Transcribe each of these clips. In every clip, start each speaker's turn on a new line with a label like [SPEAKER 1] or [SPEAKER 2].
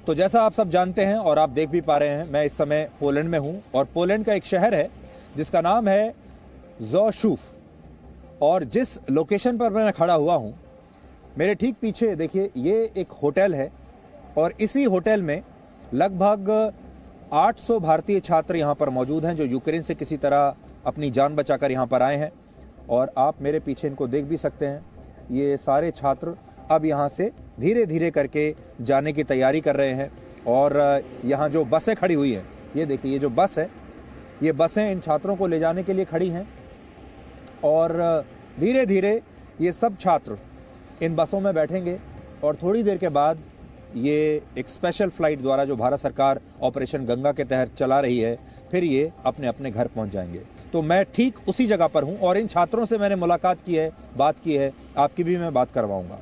[SPEAKER 1] तो जैसा आप सब जानते हैं और आप देख भी पा रहे हैं, मैं इस समय पोलैंड में हूं और पोलैंड का एक शहर है जिसका नाम है ज़ॉशूफ। और जिस लोकेशन पर मैं खड़ा हुआ हूं, मेरे ठीक पीछे देखिए, ये एक होटल है और इसी होटल में लगभग 800 भारतीय छात्र यहाँ पर मौजूद हैं जो यूक्रेन से किसी तरह अपनी जान बचाकर यहाँ पर आए हैं। और आप मेरे पीछे इनको देख भी सकते हैं। ये सारे छात्र अब यहाँ से धीरे धीरे करके जाने की तैयारी कर रहे हैं। और यहाँ जो बसें खड़ी हुई हैं, ये देखिए, ये जो बस है, ये बसें इन छात्रों को ले जाने के लिए खड़ी हैं। और धीरे धीरे ये सब छात्र इन बसों में बैठेंगे और थोड़ी देर के बाद ये एक स्पेशल फ़्लाइट द्वारा जो भारत सरकार ऑपरेशन गंगा के तहत चला रही है, फिर ये अपने अपने घर पहुंच जाएंगे। तो मैं ठीक उसी जगह पर हूं और इन छात्रों से मैंने मुलाकात की है, बात की है, आपकी भी मैं बात करवाऊंगा।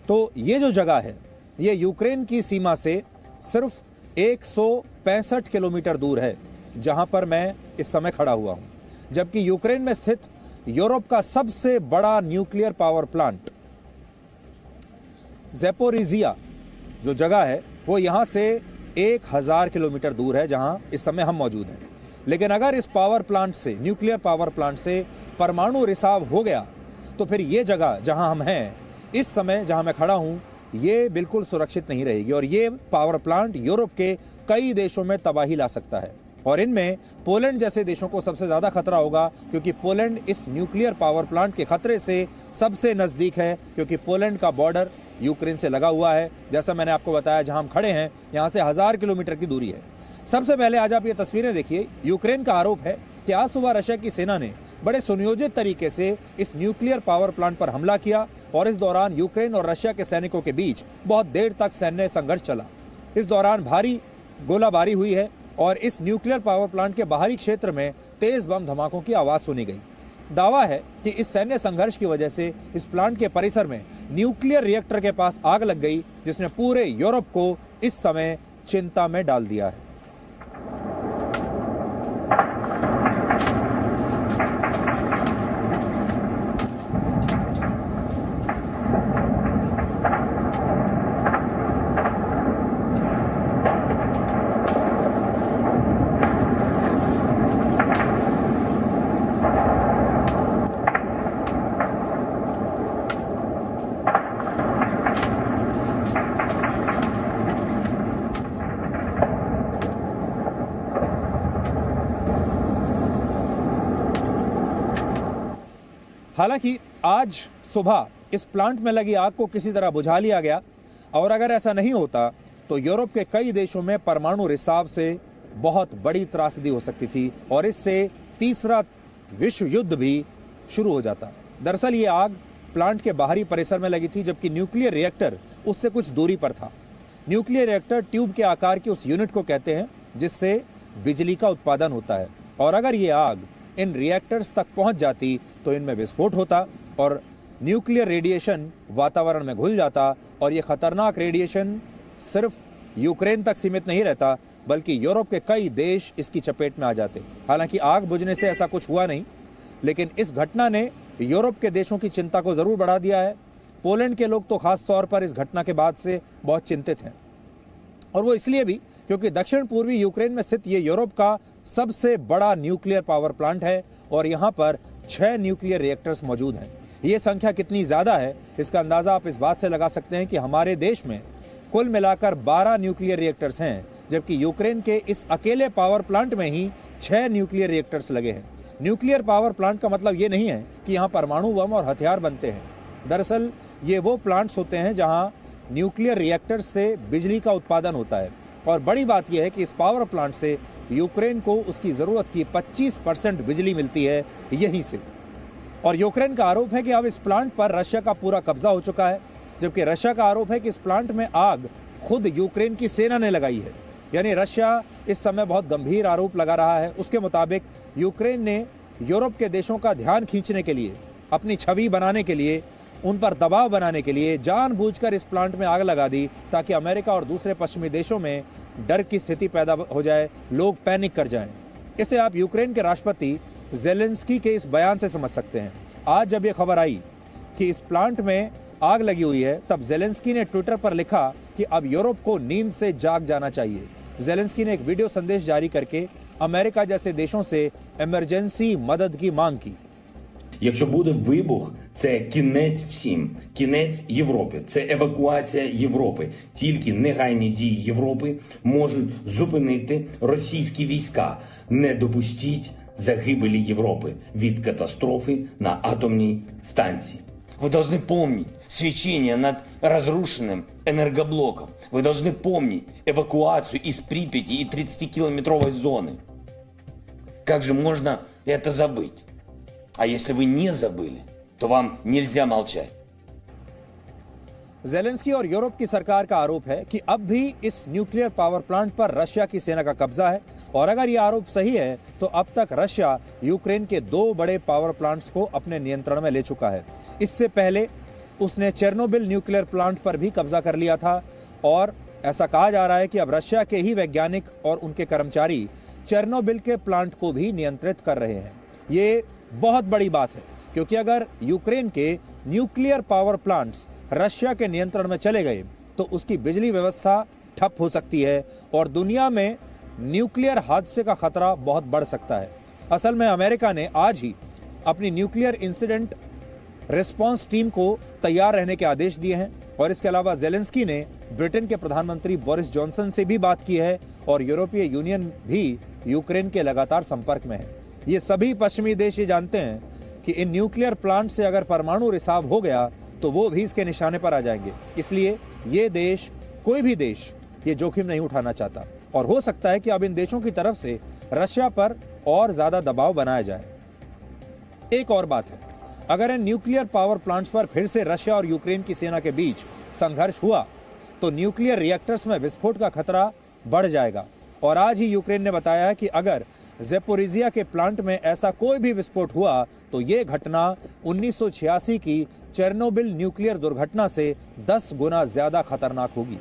[SPEAKER 1] तो ये जो जगह है, ये यूक्रेन की सीमा से सिर्फ 165 किलोमीटर दूर है, जहां पर मैं इस समय खड़ा हुआ हूं। जबकि यूक्रेन में स्थित यूरोप का सबसे बड़ा न्यूक्लियर पावर प्लांट ज़ैपोरिज़िया जो जगह है, वो यहाँ से 1000 किलोमीटर दूर है, जहाँ इस समय हम मौजूद हैं। लेकिन अगर इस पावर प्लांट से, न्यूक्लियर पावर प्लांट से परमाणु रिसाव हो गया, तो फिर ये जगह जहाँ हम हैं इस समय, जहाँ मैं खड़ा हूँ, ये बिल्कुल सुरक्षित नहीं रहेगी और ये पावर प्लांट यूरोप के कई देशों में तबाही ला सकता है। और इनमें पोलैंड जैसे देशों को सबसे ज़्यादा खतरा होगा, क्योंकि पोलैंड इस न्यूक्लियर पावर प्लांट के खतरे से सबसे नज़दीक है, क्योंकि पोलैंड का बॉर्डर यूक्रेन से लगा हुआ है। जैसा मैंने आपको बताया, जहां हम खड़े हैं यहाँ से 1000 किलोमीटर की दूरी है। सबसे पहले आज आप ये तस्वीरें देखिए। यूक्रेन का आरोप है कि आज सुबह रशिया की सेना ने बड़े सुनियोजित तरीके से इस न्यूक्लियर पावर प्लांट पर हमला किया और इस दौरान यूक्रेन और रशिया के सैनिकों के बीच बहुत देर तक सैन्य संघर्ष चला। इस दौरान भारी गोलाबारी हुई है और इस न्यूक्लियर पावर प्लांट के बाहरी क्षेत्र में तेज बम धमाकों की आवाज़ सुनी गई। दावा है कि इस सैन्य संघर्ष की वजह से इस प्लांट के परिसर में न्यूक्लियर रिएक्टर के पास आग लग गई, जिसने पूरे यूरोप को इस समय चिंता में डाल दिया है। हालांकि आज सुबह इस प्लांट में लगी आग को किसी तरह बुझा लिया गया और अगर ऐसा नहीं होता तो यूरोप के कई देशों में परमाणु रिसाव से बहुत बड़ी त्रासदी हो सकती थी और इससे तीसरा विश्व युद्ध भी शुरू हो जाता। दरअसल ये आग प्लांट के बाहरी परिसर में लगी थी, जबकि न्यूक्लियर रिएक्टर उससे कुछ दूरी पर था। न्यूक्लियर रिएक्टर ट्यूब के आकार की उस यूनिट को कहते हैं जिससे बिजली का उत्पादन होता है। और अगर ये आग इन रिएक्टर्स तक पहुंच जाती तो इनमें विस्फोट होता और न्यूक्लियर रेडिएशन वातावरण में घुल जाता और ये खतरनाक रेडिएशन सिर्फ यूक्रेन तक सीमित नहीं रहता, बल्कि यूरोप के कई देश इसकी चपेट में आ जाते। हालांकि आग बुझने से ऐसा कुछ हुआ नहीं, लेकिन इस घटना ने यूरोप के देशों की चिंता को ज़रूर बढ़ा दिया है। पोलैंड के लोग तो खास तौर पर इस घटना के बाद से बहुत चिंतित हैं, और वो इसलिए भी क्योंकि दक्षिण पूर्वी यूक्रेन में स्थित ये यूरोप का सबसे बड़ा न्यूक्लियर पावर प्लांट है और यहाँ पर 6 न्यूक्लियर रिएक्टर्स मौजूद हैं। ये संख्या कितनी ज़्यादा है, इसका अंदाज़ा आप इस बात से लगा सकते हैं कि हमारे देश में कुल मिलाकर 12 न्यूक्लियर रिएक्टर्स हैं, जबकि यूक्रेन के इस अकेले पावर प्लांट में ही 6 न्यूक्लियर रिएक्टर्स लगे हैं। न्यूक्लियर पावर प्लांट का मतलब ये नहीं है कि यहाँ परमाणु बम और हथियार बनते हैं। दरअसल ये वो प्लांट्स होते हैं जहाँ न्यूक्लियर रिएक्टर्स से बिजली का उत्पादन होता है। और बड़ी बात यह है कि इस पावर प्लांट से यूक्रेन को उसकी ज़रूरत की 25% बिजली मिलती है यहीं से। और यूक्रेन का आरोप है कि अब इस प्लांट पर रशिया का पूरा कब्जा हो चुका है, जबकि रशिया का आरोप है कि इस प्लांट में आग खुद यूक्रेन की सेना ने लगाई है। यानी रशिया इस समय बहुत गंभीर आरोप लगा रहा है। उसके मुताबिक यूक्रेन ने यूरोप के देशों का ध्यान खींचने के लिए, अपनी छवि बनाने के लिए, उन पर दबाव बनाने के लिए जानबूझकर इस प्लांट में आग लगा दी, ताकि अमेरिका और दूसरे पश्चिमी देशों में डर की स्थिति पैदा हो जाए, लोग पैनिक कर जाएं। इसे आप यूक्रेन के राष्ट्रपति ज़ेलेंस्की के इस बयान से समझ सकते हैं। आज जब ये खबर आई कि इस प्लांट में आग लगी हुई है, तब ज़ेलेंस्की ने ट्विटर पर लिखा कि अब यूरोप को नींद से जाग जाना चाहिए। ज़ेलेंस्की ने एक वीडियो संदेश जारी करके अमेरिका जैसे देशों से इमरजेंसी मदद की मांग की।
[SPEAKER 2] Якщо буде вибух, це кінець всім, кінець Європі, це евакуація Європи. Тільки негайні дії Європи можуть зупинити російські війська. Не допустіть загибелі Європи від катастрофи на атомній станції.
[SPEAKER 3] Вы должны помнить свечение над разрушенным энергоблоком. Вы должны помнить эвакуацию из Припяти и 30-километровой зоны. Как же можно это забыть? А если вы не забыли, то вам нельзя молчать.
[SPEAKER 1] ज़ेलेंस्की और यूरोप की सरकार का आरोप है कि अब भी इस न्यूक्लियर पावर प्लांट पर रशिया की सेना का कब्जा है, और अगर यह आरोप सही है तो अब तक रशिया यूक्रेन के 2 बड़े पावर प्लांट्स को अपने नियंत्रण में ले चुका है। इससे पहले उसने चेर्नोबिल न्यूक्लियर प्लांट पर भी कब्जा कर लिया था, और ऐसा कहा जा रहा है कि अब रशिया के ही वैज्ञानिक और उनके कर्मचारी चेर्नोबिल के प्लांट को भी नियंत्रित कर रहे हैं। ये बहुत बड़ी बात है, क्योंकि अगर यूक्रेन के न्यूक्लियर पावर प्लांट्स रशिया के नियंत्रण में चले गए तो उसकी बिजली व्यवस्था ठप हो सकती है और दुनिया में न्यूक्लियर हादसे का खतरा बहुत बढ़ सकता है। असल में अमेरिका ने आज ही अपनी न्यूक्लियर इंसिडेंट रिस्पांस टीम को तैयार रहने के आदेश दिए हैं, और इसके अलावा ज़ेलेंस्की ने ब्रिटेन के प्रधानमंत्री बोरिस जॉनसन से भी बात की है, और यूरोपीय यूनियन भी यूक्रेन के लगातार संपर्क में है। ये सभी पश्चिमी देश ये जानते हैं कि इन न्यूक्लियर प्लांट से अगर परमाणु रिसाव हो गया तो वो भी इसके निशाने पर आ जाएंगे। इसलिए ये देश, कोई भी देश, ये जोखिम नहीं उठाना चाहता, और हो सकता है कि अब इन देशों की तरफ से रशिया पर और ज्यादा दबाव बनाया जाए। एक और बात है, अगर इन न्यूक्लियर पावर प्लांट्स पर फिर से रशिया और यूक्रेन की सेना के बीच संघर्ष हुआ तो न्यूक्लियर रिएक्टर्स में विस्फोट का खतरा बढ़ जाएगा। और आज ही यूक्रेन ने बताया है कि अगर ज़ेपोरिजिया के प्लांट में ऐसा कोई भी विस्फोट हुआ तो ये घटना 1986 की चेर्नोबिल न्यूक्लियर दुर्घटना से 10 गुना ज्यादा खतरनाक होगी।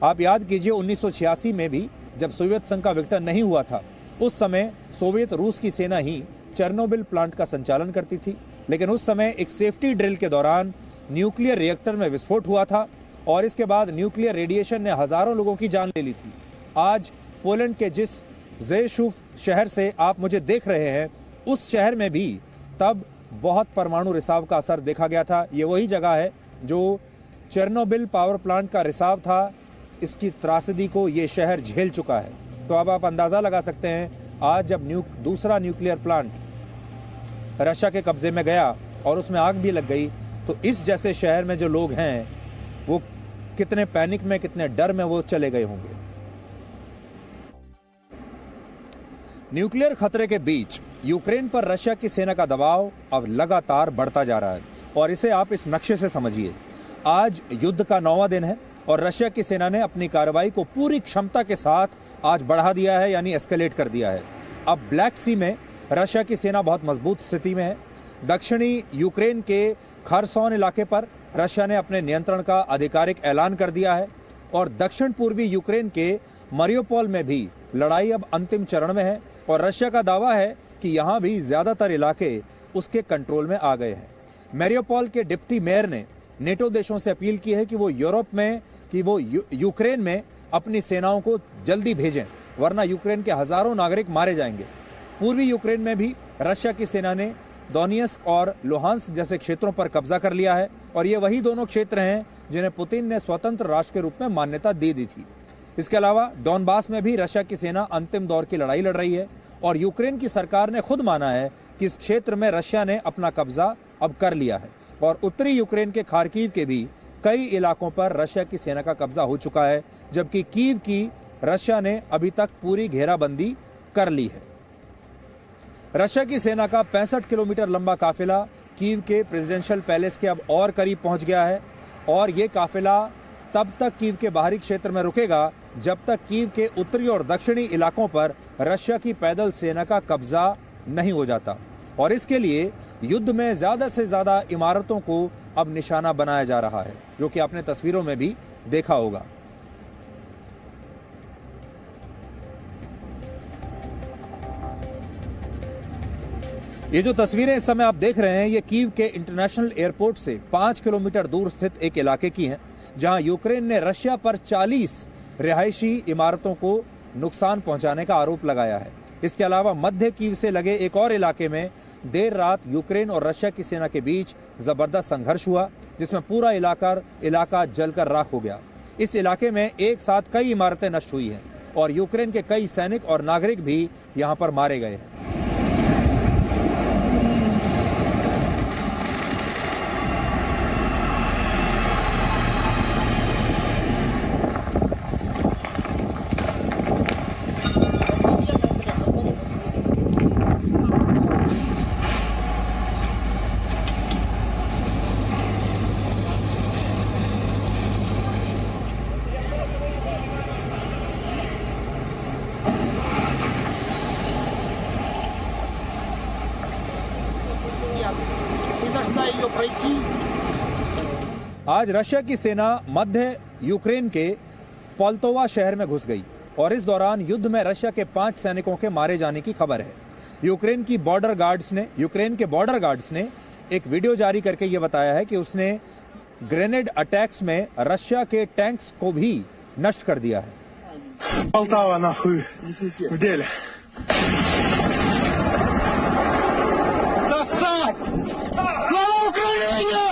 [SPEAKER 1] आप याद कीजिए 1986 में भी जब सोवियत संघ का विघटन नहीं हुआ था, उस समय सोवियत रूस की सेना ही चेर्नोबिल प्लांट का संचालन करती थी, लेकिन उस समय एक सेफ्टी ड्रिल के दौरान न्यूक्लियर रिएक्टर में विस्फोट हुआ था और इसके बाद न्यूक्लियर रेडिएशन ने हजारों लोगों की जान ले ली थी। आज पोलैंड के जिस ज़ेशुफ शहर से आप मुझे देख रहे हैं, उस शहर में भी तब बहुत परमाणु रिसाव का असर देखा गया था। ये वही जगह है जो चेर्नोबिल पावर प्लांट का रिसाव था, इसकी त्रासदी को ये शहर झेल चुका है। तो अब आप अंदाज़ा लगा सकते हैं, आज जब दूसरा न्यूक्लियर प्लांट रशिया के कब्जे में गया और उसमें आग भी लग गई, तो इस जैसे शहर में जो लोग हैं वो कितने पैनिक में, कितने डर में वो चले गए होंगे। न्यूक्लियर खतरे के बीच यूक्रेन पर रशिया की सेना का दबाव अब लगातार बढ़ता जा रहा है, और इसे आप इस नक्शे से समझिए। आज युद्ध का 9वां दिन है और रशिया की सेना ने अपनी कार्रवाई को पूरी क्षमता के साथ आज बढ़ा दिया है, यानी एस्केलेट कर दिया है। अब ब्लैक सी में रशिया की सेना बहुत मजबूत स्थिति में है। दक्षिणी यूक्रेन के खरसोन इलाके पर रशिया ने अपने नियंत्रण का आधिकारिक ऐलान कर दिया है, और दक्षिण पूर्वी यूक्रेन के मरियोपोल में भी लड़ाई अब अंतिम चरण में है, और रशिया का दावा है कि यहाँ भी ज्यादातर इलाके उसके कंट्रोल में आ गए हैं। मैरियोपोल के डिप्टी मेयर ने नेटो देशों से अपील की है कि वो यूक्रेन में अपनी सेनाओं को जल्दी भेजें, वरना यूक्रेन के हजारों नागरिक मारे जाएंगे। पूर्वी यूक्रेन में भी रशिया की सेना ने डोनेत्स्क और लुहांस्क जैसे क्षेत्रों पर कब्जा कर लिया है, और ये वही दोनों क्षेत्र हैं जिन्हें पुतिन ने स्वतंत्र राष्ट्र के रूप में मान्यता दे दी थी। इसके अलावा डॉनबास में भी रशिया की सेना अंतिम दौर की लड़ाई लड़ रही है, और यूक्रेन की सरकार ने खुद माना है कि इस क्षेत्र में रशिया ने अपना कब्जा अब कर लिया है, और उत्तरी यूक्रेन के खार्किव के भी कई इलाकों पर रशिया की सेना का कब्जा हो चुका है, जबकि कीव की रशिया ने अभी तक पूरी घेराबंदी कर ली है। रशिया की सेना का 65 किलोमीटर लंबा काफिला कीव के प्रेसिडेंशियल पैलेस के अब और करीब पहुंच गया है, और ये काफिला तब तक कीव के बाहरी क्षेत्र में रुकेगा जब तक कीव के उत्तरी और दक्षिणी इलाकों पर रशिया की पैदल सेना का कब्जा नहीं हो जाता, और इसके लिए युद्ध में ज्यादा से ज्यादा इमारतों को अब निशाना बनाया जा रहा है, जो कि आपने तस्वीरों में भी देखा होगा। ये जो तस्वीरें इस समय आप देख रहे हैं, ये कीव के इंटरनेशनल एयरपोर्ट से 5 किलोमीटर दूर स्थित एक इलाके की हैं, जहां यूक्रेन ने रशिया पर 40 रिहायशी इमारतों को नुकसान पहुंचाने का आरोप लगाया है। इसके अलावा मध्य कीव से लगे एक और इलाके में देर रात यूक्रेन और रशिया की सेना के बीच जबरदस्त संघर्ष हुआ, जिसमें पूरा इलाका जलकर राख हो गया। इस इलाके में एक साथ कई इमारतें नष्ट हुई हैं और यूक्रेन के कई सैनिक और नागरिक भी यहां पर मारे गए हैं। आज रशिया की सेना मध्य यूक्रेन के पोल्तोवा शहर में घुस गई और इस दौरान युद्ध में रशिया के 5 सैनिकों के मारे जाने की खबर है। यूक्रेन के बॉर्डर गार्ड्स ने एक वीडियो जारी करके यह बताया है कि उसने ग्रेनेड अटैक्स में रशिया के टैंक्स को भी नष्ट कर दिया है।
[SPEAKER 4] Полтава нахуй в деле. Сосать! Слава Украине!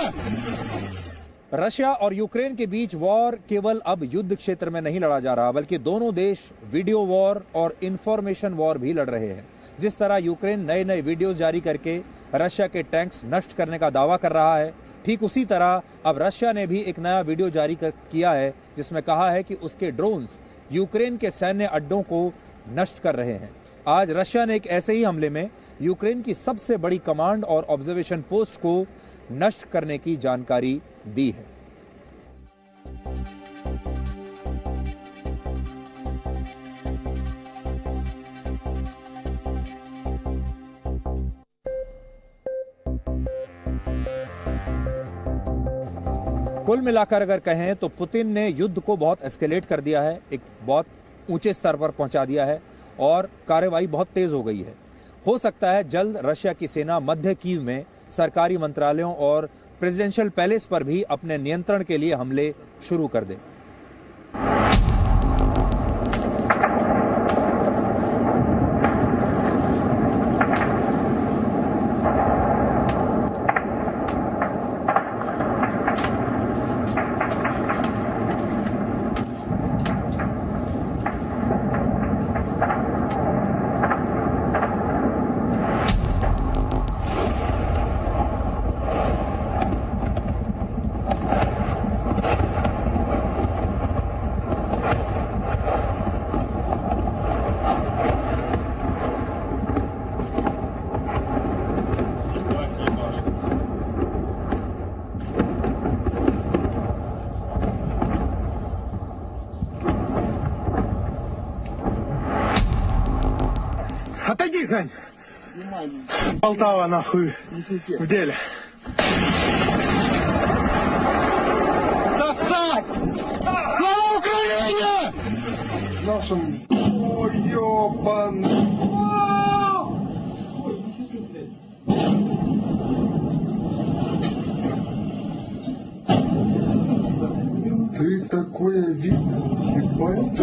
[SPEAKER 1] रशिया और यूक्रेन के बीच वॉर केवल अब युद्ध क्षेत्र में नहीं लड़ा जा रहा, बल्कि दोनों देश वीडियो वॉर और इंफॉर्मेशन वॉर भी लड़ रहे हैं। जिस तरह यूक्रेन नए नए वीडियोस जारी करके रशिया के टैंक्स नष्ट करने का दावा कर रहा है, ठीक उसी तरह अब रशिया ने भी एक नया वीडियो जारी किया है जिसमें कहा है कि उसके ड्रोन्स यूक्रेन के सैन्य अड्डों को नष्ट कर रहे हैं। आज रशिया ने एक ऐसे ही हमले में यूक्रेन की सबसे बड़ी कमांड और ऑब्जर्वेशन पोस्ट को नष्ट करने की जानकारी दी है। कुल मिलाकर अगर कहें तो पुतिन ने युद्ध को बहुत एस्केलेट कर दिया है, एक बहुत ऊंचे स्तर पर पहुंचा दिया है और कार्रवाई बहुत तेज हो गई है। हो सकता है जल्द रशिया की सेना मध्य कीव में सरकारी मंत्रालयों और प्रेसिडेंशियल पैलेस पर भी अपने नियंत्रण के लिए हमले शुरू कर दे।
[SPEAKER 4] Отойди, Жень. Полтава нахуй в деле. Сосать! Слава Украине! Нашим... Ой, ёбаный! Ты такое видел, ебать?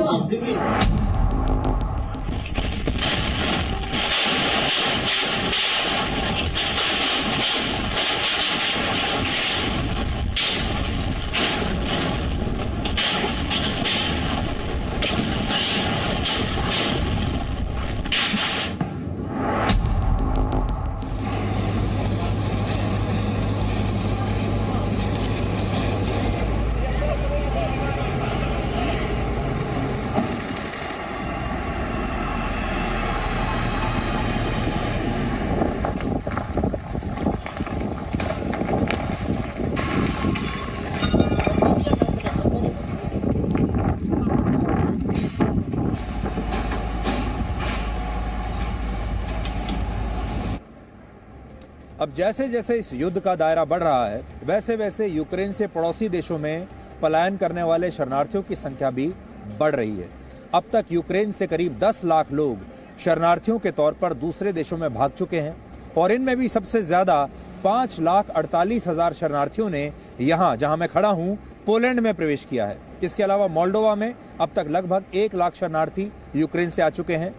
[SPEAKER 1] अब जैसे जैसे इस युद्ध का दायरा बढ़ रहा है, वैसे वैसे यूक्रेन से पड़ोसी देशों में पलायन करने वाले शरणार्थियों की संख्या भी बढ़ रही है। अब तक यूक्रेन से करीब 10 लाख लोग शरणार्थियों के तौर पर दूसरे देशों में भाग चुके हैं और इनमें भी सबसे ज्यादा 5,48,000 शरणार्थियों ने यहाँ जहाँ मैं खड़ा हूँ पोलैंड में प्रवेश किया है। इसके अलावा मोल्डोवा में अब तक लगभग 1 लाख शरणार्थी यूक्रेन से आ चुके हैं।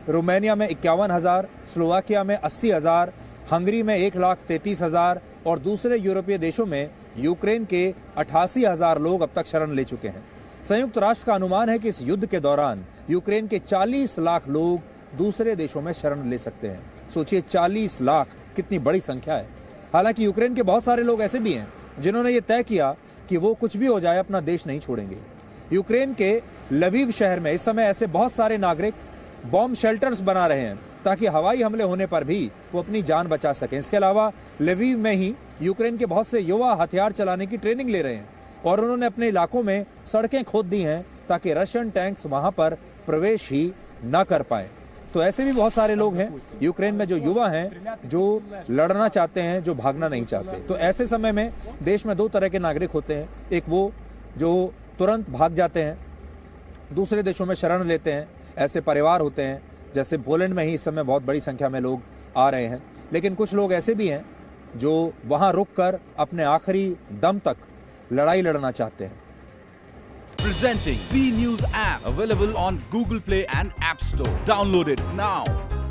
[SPEAKER 1] रोमानिया में 51,000, स्लोवाकिया में 80,000, हंगरी में 1,33,000 और दूसरे यूरोपीय देशों में यूक्रेन के 88,000 लोग अब तक शरण ले चुके हैं। संयुक्त राष्ट्र का अनुमान है कि इस युद्ध के दौरान यूक्रेन के 40 लाख लोग दूसरे देशों में शरण ले सकते हैं। सोचिए 40 लाख कितनी बड़ी संख्या है। हालांकि यूक्रेन के बहुत सारे लोग ऐसे भी हैं जिन्होंने ये तय किया कि वो कुछ भी हो जाए अपना देश नहीं छोड़ेंगे। यूक्रेन के लवीव शहर में इस समय ऐसे बहुत सारे नागरिक बॉम्ब शेल्टर्स बना रहे हैं ताकि हवाई हमले होने पर भी वो अपनी जान बचा सकें। इसके अलावा लवीव में ही यूक्रेन के बहुत से युवा हथियार चलाने की ट्रेनिंग ले रहे हैं और उन्होंने अपने इलाकों में सड़कें खोद दी हैं ताकि रशियन टैंक्स वहां पर प्रवेश ही न कर पाए। तो ऐसे भी बहुत सारे लोग हैं यूक्रेन में जो युवा हैं, जो लड़ना चाहते हैं, जो भागना नहीं चाहते। तो ऐसे समय में देश में 2 तरह के नागरिक होते हैं। एक वो जो तुरंत भाग जाते हैं, दूसरे देशों में शरण लेते हैं। ऐसे परिवार होते हैं, जैसे पोलैंड में ही इस समय बहुत बड़ी संख्या में लोग आ रहे हैं। लेकिन कुछ लोग ऐसे भी हैं जो वहां रुककर अपने आखिरी दम तक लड़ाई लड़ना चाहते हैं।
[SPEAKER 5] Presenting B News app, available on Google Play and App Store. Download it now.